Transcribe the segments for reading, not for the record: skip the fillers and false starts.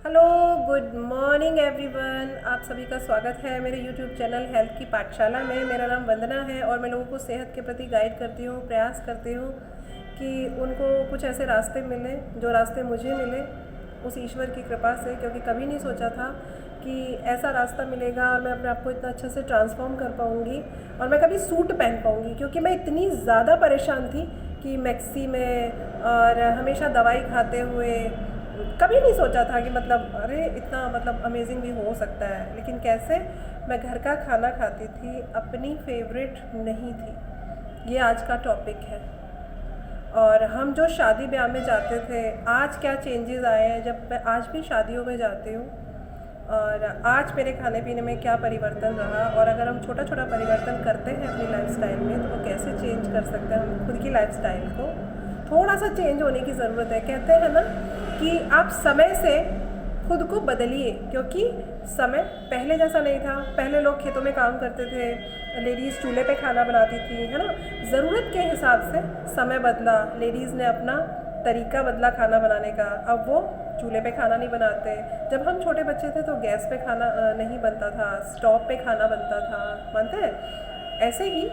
Hello, good morning everyone. आप सभी का स्वागत है मेरे यूट्यूब चैनल हेल्थ की पाठशाला में। मेरा नाम वंदना है और मैं लोगों को सेहत के प्रति गाइड करती हूँ, प्रयास करती हूँ कि उनको कुछ ऐसे रास्ते मिले जो रास्ते मुझे मिले उस ईश्वर की कृपा से, क्योंकि कभी नहीं सोचा था कि ऐसा रास्ता मिलेगा और मैं अपने आप को इतना अच्छे से ट्रांसफॉर्म कर पाऊँगी और मैं कभी सूट पहन पाऊँगी, क्योंकि मैं इतनी ज़्यादा परेशान थी कि मैक्सी में और हमेशा दवाई खाते हुए कभी नहीं सोचा था कि मतलब अरे इतना मतलब अमेजिंग भी हो सकता है। लेकिन कैसे मैं घर का खाना खाती थी, अपनी फेवरेट नहीं थी, ये आज का टॉपिक है। और हम जो शादी ब्याह में जाते थे, आज क्या चेंजेस आए हैं जब मैं आज भी शादियों में जाती हूँ, और आज मेरे खाने पीने में क्या परिवर्तन रहा, और अगर हम छोटा छोटा परिवर्तन करते हैं अपनी लाइफस्टाइल में तो वो कैसे चेंज कर सकते हैं हम खुद की लाइफस्टाइल को। थोड़ा सा चेंज होने की ज़रूरत है। कहते हैं ना कि आप समय से खुद को बदलिए, क्योंकि समय पहले जैसा नहीं था। पहले लोग खेतों में काम करते थे, लेडीज़ चूल्हे पे खाना बनाती थी, है ना। ज़रूरत के हिसाब से समय बदला, लेडीज़ ने अपना तरीका बदला खाना बनाने का। अब वो चूल्हे पे खाना नहीं बनाते। जब हम छोटे बच्चे थे तो गैस पे खाना नहीं बनता था, स्टोव पे खाना बनता था, मानते हैं। ऐसे ही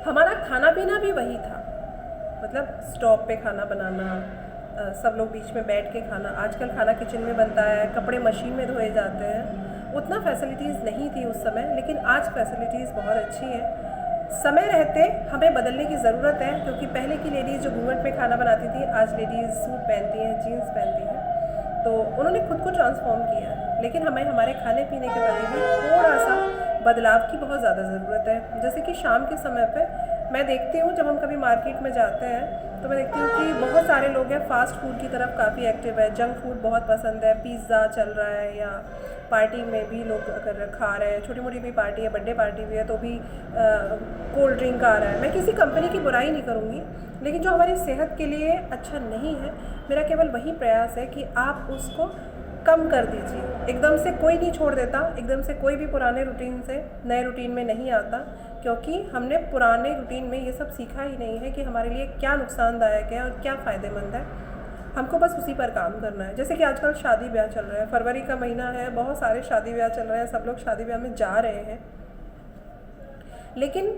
हमारा खाना पीना भी वही था, मतलब स्टोव पे खाना बनाना, सब लोग बीच में बैठ के खाना। आजकल खाना किचन में बनता है, कपड़े मशीन में धोए जाते हैं। उतना फैसिलिटीज़ नहीं थी उस समय, लेकिन आज फैसिलिटीज़ बहुत अच्छी हैं। समय रहते हमें बदलने की ज़रूरत है, क्योंकि पहले की लेडीज़ जो घूंघट में खाना बनाती थी, आज लेडीज़ सूट पहनती हैं, जीन्स पहनती हैं। तो उन्होंने खुद को ट्रांसफॉर्म किया है, लेकिन हमें हमारे खाने पीने के प्रति भी थोड़ा सा बदलाव की बहुत ज़्यादा ज़रूरत है। जैसे कि शाम के समय पे मैं देखती हूँ, जब हम कभी मार्केट में जाते हैं तो मैं देखती हूँ कि बहुत सारे लोग हैं फास्ट फूड की तरफ काफ़ी एक्टिव है। जंक फूड बहुत पसंद है, पिज़्ज़ा चल रहा है, या पार्टी में भी लोग अगर खा रहे हैं, छोटी मोटी भी पार्टी है, बर्थडे पार्टी भी है, तो भी कोल्ड ड्रिंक आ रहा है। मैं किसी कंपनी की बुराई नहीं करूँगी, लेकिन जो हमारी सेहत के लिए अच्छा नहीं है, मेरा केवल वही प्रयास है कि आप उसको कम कर दीजिए। एकदम से कोई नहीं छोड़ देता, एकदम से कोई भी पुराने रूटीन से नए रूटीन में नहीं आता, क्योंकि हमने पुराने रूटीन में ये सब सीखा ही नहीं है कि हमारे लिए क्या नुकसानदायक है और क्या फ़ायदेमंद है। हमको बस उसी पर काम करना है। जैसे कि आजकल शादी ब्याह चल रहा है, फरवरी का महीना है, बहुत सारे शादी ब्याह चल रहे हैं, सब लोग शादी ब्याह में जा रहे हैं। लेकिन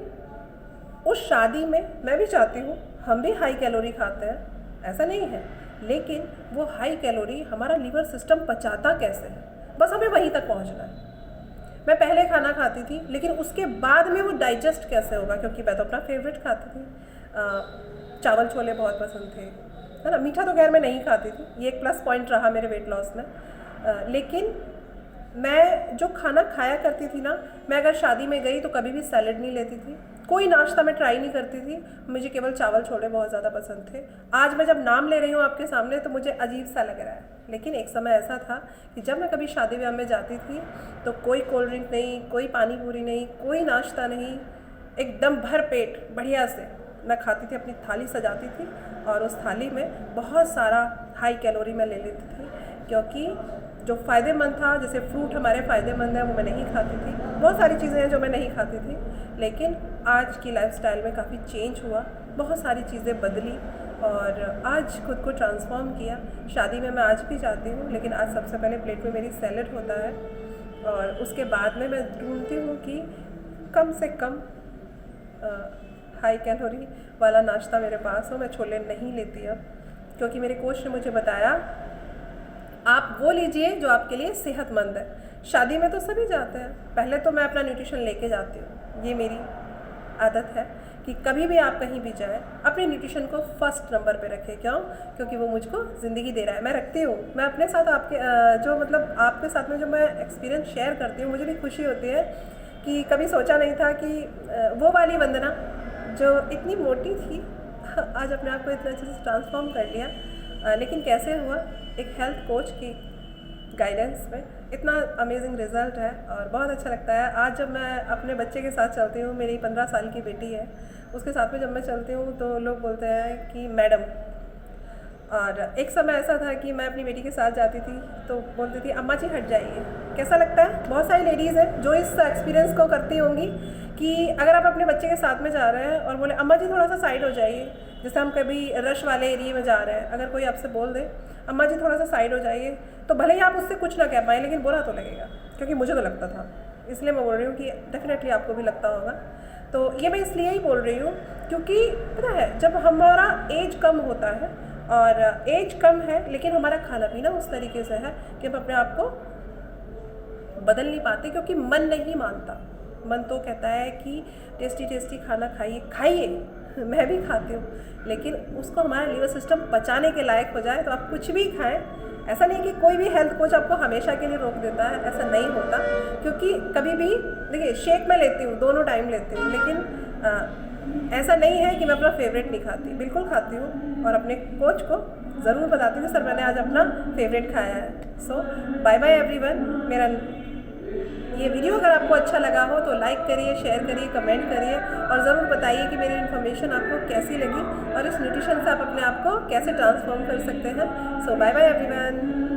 उस शादी में मैं भी चाहती हूँ, हम भी हाई कैलोरी खाते हैं, ऐसा नहीं है, लेकिन वो हाई कैलोरी हमारा लीवर सिस्टम पचाता कैसे है, बस हमें वहीं तक पहुँचना है। मैं पहले खाना खाती थी, लेकिन उसके बाद में वो डाइजेस्ट कैसे होगा, क्योंकि मैं तो अपना फेवरेट खाती थी। चावल छोले बहुत पसंद थे, है ना। मीठा तो खैर मैं नहीं खाती थी, ये एक प्लस पॉइंट रहा मेरे वेट लॉस में। लेकिन मैं जो खाना खाया करती थी ना, मैं अगर शादी में गई तो कभी भी सैलेड नहीं लेती थी, कोई नाश्ता मैं ट्राई नहीं करती थी, मुझे केवल चावल छोले बहुत ज़्यादा पसंद थे। आज मैं जब नाम ले रही हूँ आपके सामने तो मुझे अजीब सा लग रहा है, लेकिन एक समय ऐसा था कि जब मैं कभी शादी ब्याह में जाती थी तो कोई कोल्ड ड्रिंक नहीं, कोई पानी पूरी नहीं, कोई नाश्ता नहीं, एकदम भर पेट बढ़िया से मैं खाती थी, अपनी थाली सजाती थी और उस थाली में बहुत सारा हाई कैलोरी मैं ले लेती थी, क्योंकि जो फ़ायदेमंद था, जैसे फ्रूट हमारे फ़ायदेमंद है, वो मैं नहीं खाती थी। बहुत सारी चीज़ें हैं जो मैं नहीं खाती थी, लेकिन आज की लाइफस्टाइल में काफ़ी चेंज हुआ, बहुत सारी चीज़ें बदली और आज खुद को ट्रांसफॉर्म किया। शादी में मैं आज भी जाती हूँ, लेकिन आज सबसे पहले प्लेट में मेरी सैलेड होता है, और उसके बाद में मैं ढूंढती हूँ कि कम से कम हाई कैलोरी वाला नाश्ता मेरे पास हो। मैं छोले नहीं लेती अब, क्योंकि मेरे कोच ने मुझे बताया आप वो लीजिए जो आपके लिए सेहतमंद है। शादी में तो सभी जाते हैं, पहले तो मैं अपना न्यूट्रिशन लेके जाती हूँ। ये मेरी आदत है कि कभी भी आप कहीं भी जाएं, अपने न्यूट्रिशन को फर्स्ट नंबर पे रखें। क्यों? क्योंकि वो मुझको ज़िंदगी दे रहा है, मैं रखती हूँ। मैं अपने साथ आपके जो मतलब आपके साथ में जो मैं एक्सपीरियंस शेयर करती हूँ, मुझे भी खुशी होती है कि कभी सोचा नहीं था कि वो वाली वंदना जो इतनी मोटी थी आज अपने आप को इतना अच्छे से ट्रांसफॉर्म कर लिया। लेकिन कैसे हुआ? एक हेल्थ कोच की गाइडेंस में इतना अमेजिंग रिज़ल्ट है और बहुत अच्छा लगता है। आज जब मैं अपने बच्चे के साथ चलती हूँ, मेरी 15 साल की बेटी है, उसके साथ में जब मैं चलती हूँ तो लोग बोलते हैं कि मैडम। और एक समय ऐसा था कि मैं अपनी बेटी के साथ जाती थी तो बोलती थी अम्मा जी हट जाइए। कैसा लगता है? बहुत सारी लेडीज़ हैं जो इस एक्सपीरियंस को करती होंगी कि अगर आप अपने बच्चे के साथ में जा रहे हैं और बोले अम्मा जी थोड़ा सा साइड हो जाइए, जैसे हम कभी रश वाले एरिया में जा रहे हैं, अगर कोई आपसे बोल दे अम्मा जी थोड़ा सा साइड हो जाइए, तो भले ही आप उससे कुछ ना कह पाएँ लेकिन बुरा तो लगेगा, क्योंकि मुझे तो लगता था। इसलिए मैं बोल रही हूँ कि डेफिनेटली आपको भी लगता होगा। तो ये मैं इसलिए ही बोल रही हूँ क्योंकि पता है, जब हमारा एज कम होता है और एज कम है लेकिन हमारा खाना पीना उस तरीके से है कि हम अपने आप को बदल नहीं पाते, क्योंकि मन नहीं मानता। मन तो कहता है कि टेस्टी टेस्टी खाना खाइए खाइए, मैं भी खाती हूँ, लेकिन उसको हमारा लीवर सिस्टम पचाने के लायक हो जाए तो आप कुछ भी खाएं। ऐसा नहीं कि कोई भी हेल्थ कोच आपको हमेशा के लिए रोक देता है, ऐसा नहीं होता। क्योंकि कभी भी देखिए, शेक मैं लेती हूँ, दोनों टाइम लेती हूँ, लेकिन ऐसा नहीं है कि मैं अपना फेवरेट नहीं खाती, बिल्कुल खाती हूँ और अपने कोच को ज़रूर बताती हूँ सर मैंने आज अपना फेवरेट खाया है। सो बाय बाय एवरीवन। मेरा ये वीडियो अगर आपको अच्छा लगा हो तो लाइक करिए, शेयर करिए, कमेंट करिए और ज़रूर बताइए कि मेरी इन्फॉर्मेशन आपको कैसी लगी और इस न्यूट्रिशन से आप अपने आप को कैसे ट्रांसफॉर्म कर सकते हैं। सो बाय बाय एवरीवन।